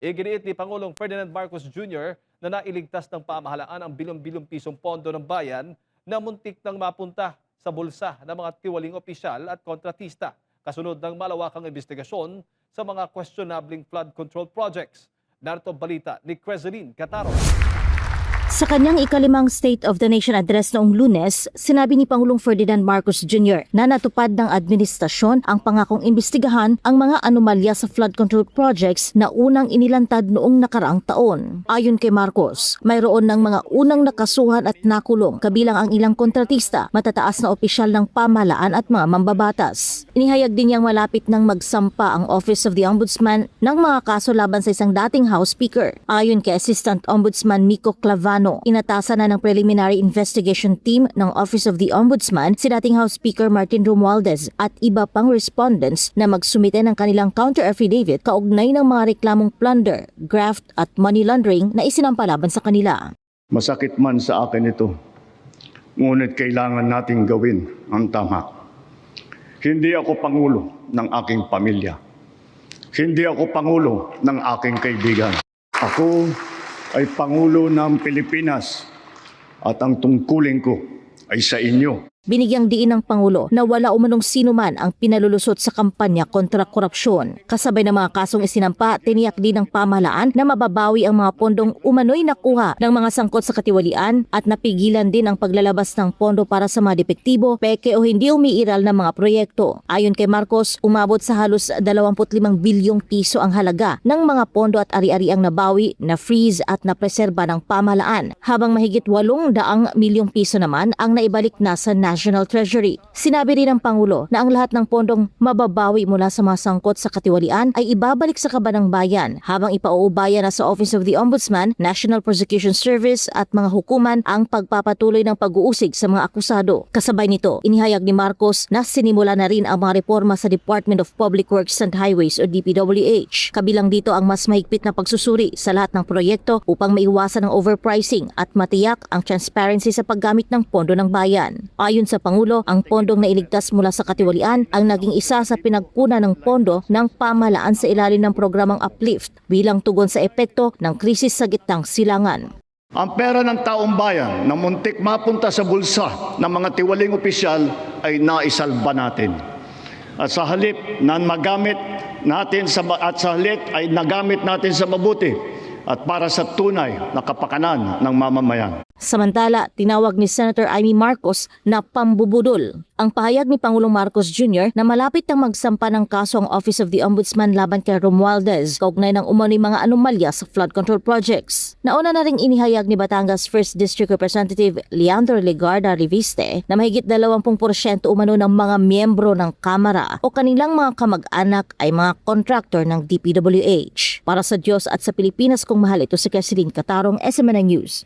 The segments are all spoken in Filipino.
Iginiit ni Pangulong Ferdinand Marcos Jr. na nailigtas ng pamahalaan ang bilyong-bilyong pisong pondo ng bayan na muntik nang mapunta sa bulsa ng mga tiwaling opisyal at kontratista kasunod ng malawakang investigasyon sa mga questionabling flood control projects. Narito balita ni Crezeline Cataro. Sa kanyang ikalimang State of the Nation address noong Lunes, sinabi ni Pangulong Ferdinand Marcos Jr. na natupad ng administrasyon ang pangakong imbestigahan ang mga anomalya sa flood control projects na unang inilantad noong nakaraang taon. Ayon kay Marcos, mayroon ng mga unang nakasuhan at nakulong kabilang ang ilang kontratista, matataas na opisyal ng pamahalaan at mga mambabatas. Inihayag din niyang malapit nang magsampa ang Office of the Ombudsman ng mga kaso laban sa isang dating House Speaker. Ayon kay Assistant Ombudsman Miko Clavano, inatasan na ng preliminary investigation team ng Office of the Ombudsman si dating House Speaker Martin Romualdez at iba pang respondents na magsumite ng kanilang counter affidavit kaugnay ng mga reklamong plunder, graft at money laundering na isinampa laban sa kanila. Masakit man sa akin ito, ngunit kailangan nating gawin ang tama. Hindi ako pangulo ng aking pamilya. Hindi ako pangulo ng aking kaibigan. Ako ay Pangulo ng Pilipinas at ang tungkulin ko ay sa inyo. Binigyang diin ng Pangulo na wala umanong sino man ang pinalulusot sa kampanya kontra korupsyon. Kasabay ng mga kasong isinampa, tiniyak din ng pamahalaan na mababawi ang mga pondong umano'y nakuha ng mga sangkot sa katiwalian at napigilan din ang paglalabas ng pondo para sa mga depektibo, peke o hindi umiiral na mga proyekto. Ayon kay Marcos, umabot sa halos 25 bilyong piso ang halaga ng mga pondo at ari-ariang nabawi, na-freeze at napreserba ng pamahalaan, habang mahigit 800 milyong piso naman ang naibalik na sa National Treasury. Sinabi rin ng Pangulo na ang lahat ng pondong mababawi mula sa mga sangkot sa katiwalian ay ibabalik sa kaban ng bayan, habang ipauubaya na sa Office of the Ombudsman, National Prosecution Service at mga hukuman ang pagpapatuloy ng pag-uusig sa mga akusado. Kasabay nito, inihayag ni Marcos na sinimula na rin ang mga reforma sa Department of Public Works and Highways o DPWH. Kabilang dito ang mas mahigpit na pagsusuri sa lahat ng proyekto upang maiwasan ang overpricing at matiyak ang transparency sa paggamit ng pondo ng bayan. Ayon sa Pangulo, ang pondong nailigtas mula sa katiwalian ang naging isa sa pinagkunan ng pondo ng pamahalaan sa ilalim ng programang Uplift bilang tugon sa epekto ng krisis sa gitnang silangan. Ang pera ng taong bayan na muntik mapunta sa bulsa ng mga tiwaling opisyal ay naisalba natin. At sa halip na magamit natin ay nagamit natin sa mabuti at para sa tunay na kapakanan ng mamamayan. Samantala, tinawag ni Senator Amy Marcos na pambubudol ang pahayag ni Pangulong Marcos Jr. na malapit nang magsampa ng kaso ang Office of the Ombudsman laban kay Romualdez kaugnay ng umano'y mga anomalya sa flood control projects. Nauna na ring inihayag ni Batangas 1st District Representative Leandro Legarda Reviste na mahigit 20% umano ng mga miyembro ng Kamara o kanilang mga kamag-anak ay mga contractor ng DPWH. Para sa Diyos at sa Pilipinas kung mahal, ito si Crezeline Catarong, SMNI News.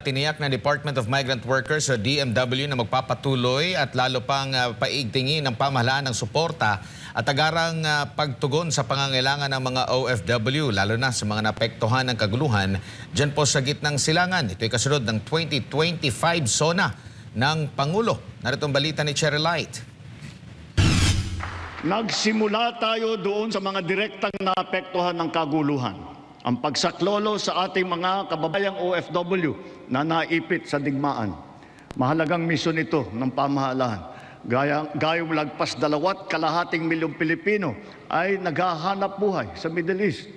Tiniyak ng Department of Migrant Workers o DMW na magpapatuloy at lalo pang paigtingin ng pamahalaan ng suporta at agarang pagtugon sa pangangailangan ng mga OFW, lalo na sa mga naapektuhan ng kaguluhan dyan po sa gitnang silangan. Ito'y kasunod ng 2025 SONA ng Pangulo. Narito ang balita ni Cherry Light. Nagsimula tayo doon sa mga direktang naapektuhan ng kaguluhan. Ang pagsaklolo sa ating mga kababayang OFW na naipit sa digmaan. Mahalagang misyon ito ng pamahalaan. Gayong lagpas 2.2 milyong Pilipino ay naghahanap buhay sa Middle East.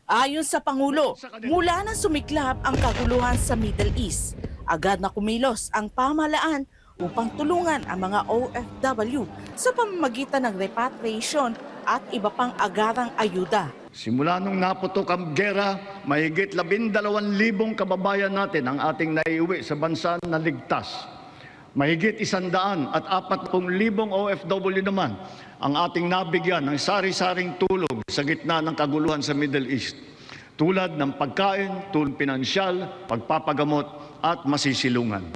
Ayon sa Pangulo, mula na sumiklab ang kaguluhan sa Middle East, agad na kumilos ang pamahalaan upang tulungan ang mga OFW sa pamamagitan ng repatriation at iba pang agarang ayuda. Simula nung naputok ang gera, mahigit 12,000 kababayan natin ang ating naiuwi sa bansa na ligtas. Mahigit 140,000 OFW naman ang ating nabigyan ng sari-saring tulong sa gitna ng kaguluhan sa Middle East. Tulad ng pagkain, tulong pinansyal, pagpapagamot at masisilungan.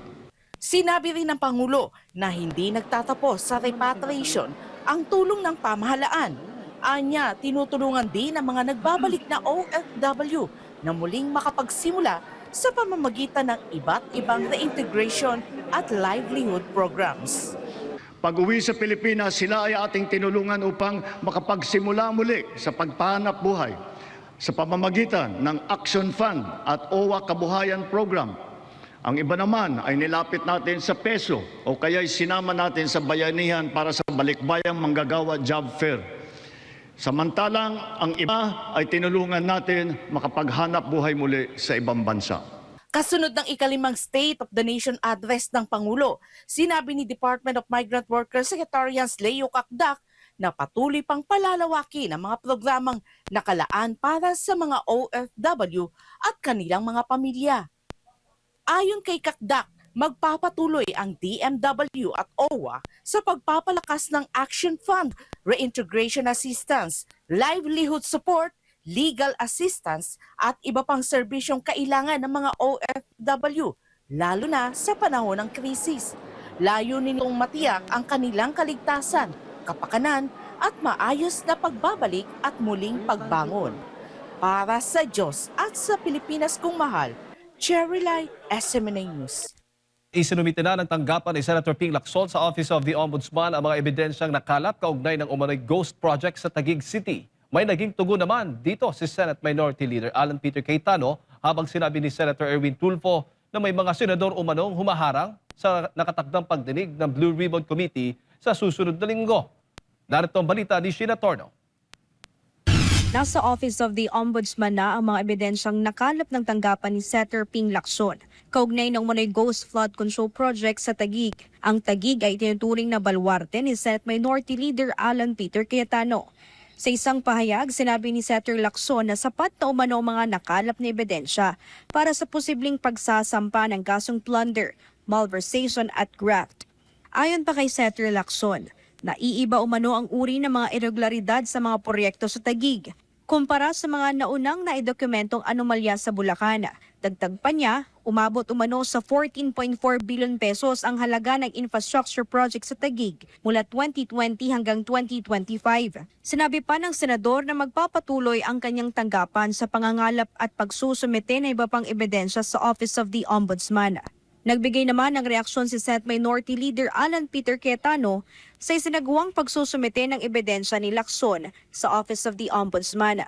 Sinabi rin ng Pangulo na hindi nagtatapos sa repatriation ang tulong ng pamahalaan. Anya, tinutulungan din ang mga nagbabalik na OFW na muling makapagsimula sa pamamagitan ng iba't ibang reintegration at livelihood programs. Pag-uwi sa Pilipinas, sila ay ating tinulungan upang makapagsimula muli sa pagpahanap buhay sa pamamagitan ng Action Fund at OWA Kabuhayan Program. Ang iba naman ay nilapit natin sa peso o kaya'y sinama natin sa bayanihan para sa balikbayang manggagawa job fair. Samantalang ang iba ay tinulungan natin makapaghanap buhay muli sa ibang bansa. Kasunod ng ikalimang State of the Nation Address ng Pangulo, sinabi ni Department of Migrant Workers Secretariat Leo Kakdak na patuloy pang palalawakin ang mga programang nakalaan para sa mga OFW at kanilang mga pamilya. Ayon kay Kakdak, magpapatuloy ang DMW at OWA sa pagpapalakas ng Action Fund, Reintegration Assistance, Livelihood Support, legal assistance at iba pang serbisyong kailangan ng mga OFW, lalo na sa panahon ng krisis. Layunin nitong matiyak ang kanilang kaligtasan, kapakanan at maayos na pagbabalik at muling pagbangon. Para sa Diyos at sa Pilipinas kong mahal, Cherylai, SMNA News. Isinumite na ng tanggapan ni Senator Ping Lacson sa Office of the Ombudsman ang mga ebidensyang nakalat kaugnay ng umano'y ghost project sa Taguig City. May naging tugon naman dito si Senate Minority Leader Alan Peter Cayetano habang sinabi ni Senator Erwin Tulfo na may mga senador umanong humaharang sa nakatakdang pagdinig ng Blue Ribbon Committee sa susunod na linggo. Narito ang balita ni Sheena Torno. Nasa Office of the Ombudsman na ang mga ebidensyang nakalap ng tanggapan ni Senator Ping Lacson. Kaugnay ng umano'y ghost flood control project sa Taguig. Ang Taguig ay tinuturing na baluarte ni Senate Minority Leader Alan Peter Cayetano. Sa isang pahayag, sinabi ni Senator Lacson na sapat na umano ang mga nakalap na ebidensya para sa posibleng pagsasampa ng kasong plunder, malversation at graft. Ayon pa kay Senator Lacson, naiiba umano ang uri ng mga irregularidad sa mga proyekto sa Taguig kumpara sa mga naunang naidokumentong anomalya sa Bulacan. Dagdag pa niya, umabot umano sa 14.4 billion pesos ang halaga ng infrastructure project sa Taguig mula 2020 hanggang 2025. Sinabi pa ng senador na magpapatuloy ang kanyang tanggapan sa pangangalap at pagsusumite ng iba pang ebidensya sa Office of the Ombudsman. Nagbigay naman ng reaksyon si Senate Minority Leader Alan Peter Cayetano sa isinagawang pagsusumite ng ebidensya ni Lacson sa Office of the Ombudsman.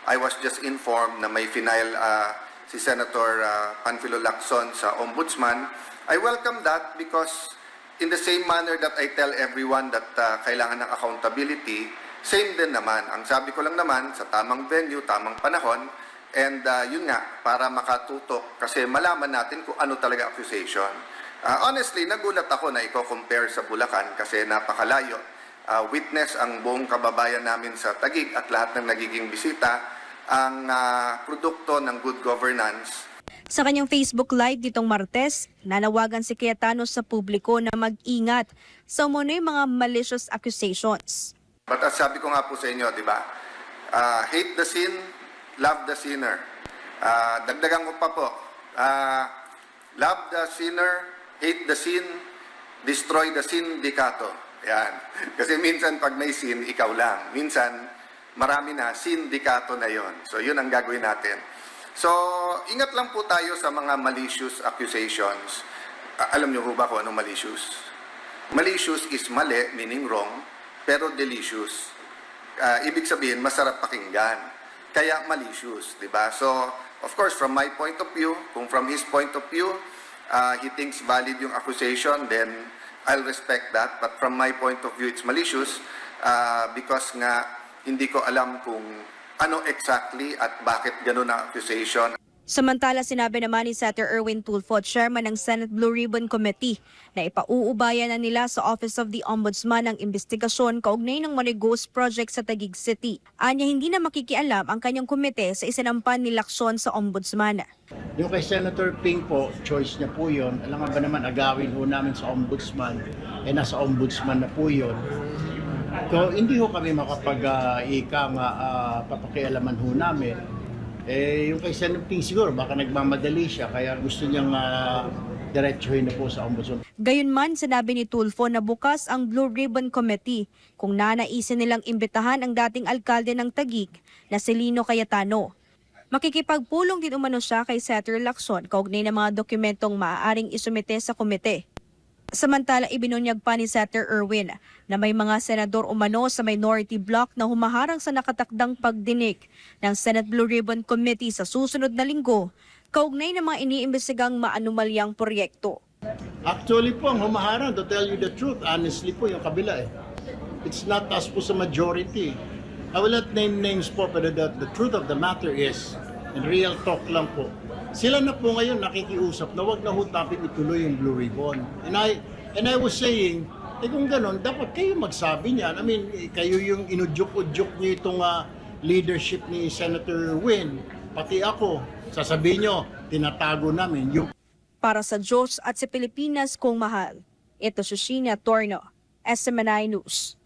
I was just informed na may final si Senator Panfilo Lacson sa Ombudsman. I welcome that because in the same manner that I tell everyone that kailangan ng accountability, same din naman. Ang sabi ko lang naman, sa tamang venue, tamang panahon, and yun nga, para makatutok kasi malaman natin kung ano talaga accusation. Honestly, nagulat ako na i-compare sa Bulacan kasi napakalayo. Witness ang buong kababayan namin sa Taguig at lahat ng nagiging bisita ang produkto ng good governance. Sa kanyang Facebook Live ditong Martes, nanawagan si Cayetano sa publiko na mag-ingat sa umano'y mga malicious accusations. But as sabi ko nga po sa inyo, di ba? Hate the sin, love the sinner. Dagdagan ko pa po. Love the sinner, hate the sin, destroy the sindikato. Yan. Kasi minsan pag may sin, ikaw lang. Minsan, marami na, sindikato na yon. So yun ang gagawin natin. So, ingat lang po tayo sa mga malicious accusations. Alam niyo ho ba kung anong malicious? Malicious is mali, meaning wrong, pero delicious. Ibig sabihin, masarap pakinggan. Kaya malicious, di ba? So, of course, from my point of view, kung from his point of view, he thinks valid yung accusation, then I'll respect that. But from my point of view, it's malicious because nga hindi ko alam kung ano exactly at bakit ganun ang accusation. Samantala, sinabi naman ni Senator Erwin Tulfo, chairman ng Senate Blue Ribbon Committee, na ipauubayan na nila sa Office of the Ombudsman ang investigasyon kaugnay ng Money Ghost Project sa Taguig City. Anya, hindi na makikialam ang kanyang komite sa isinampan ni Lacson sa Ombudsman. Yung kay Senator Ping po, choice niya po yun. Alam nga ba naman, agawin ho namin sa Ombudsman, nasa Ombudsman na po yun. So, hindi ho kami papakialaman ho namin. Yung kay Senator Ping siguro, baka nagmamadali siya, kaya gusto niyang diretsuhin na po sa Ombudsman. Gayunman, sinabi ni Tulfo na bukas ang Blue Ribbon Committee kung nanaisin nilang imbitahan ang dating alkalde ng Taguig na si Lino Cayetano. Makikipagpulong din umano siya kay Senator Lacson kaugnay ng mga dokumentong maaaring isumite sa komite. Samantala, ibinunyag pa ni Senator Erwin na may mga senador umano sa minority bloc na humaharang sa nakatakdang pagdinig ng Senate Blue Ribbon Committee sa susunod na linggo, kaugnay ng mga iniimbestigang maanumalyang proyekto. Actually po, ang humaharang, to tell you the truth, honestly po, yung kabila eh. It's not us po sa majority. I will not name names po, pero the truth of the matter is, in real talk lang po, sila na po ngayon nakikiusap na wag na hutapin ituloy yung Blue Ribbon. And I was saying, kung ganon, dapat kayo magsabi niyan. I mean, kayo yung inudyok-udyok niyo itong leadership ni Senator Win, pati ako, sasabihin nyo, tinatago namin yung Para sa Diyos at sa Pilipinas kung mahal. Ito si Sheena Torno, SMNI News.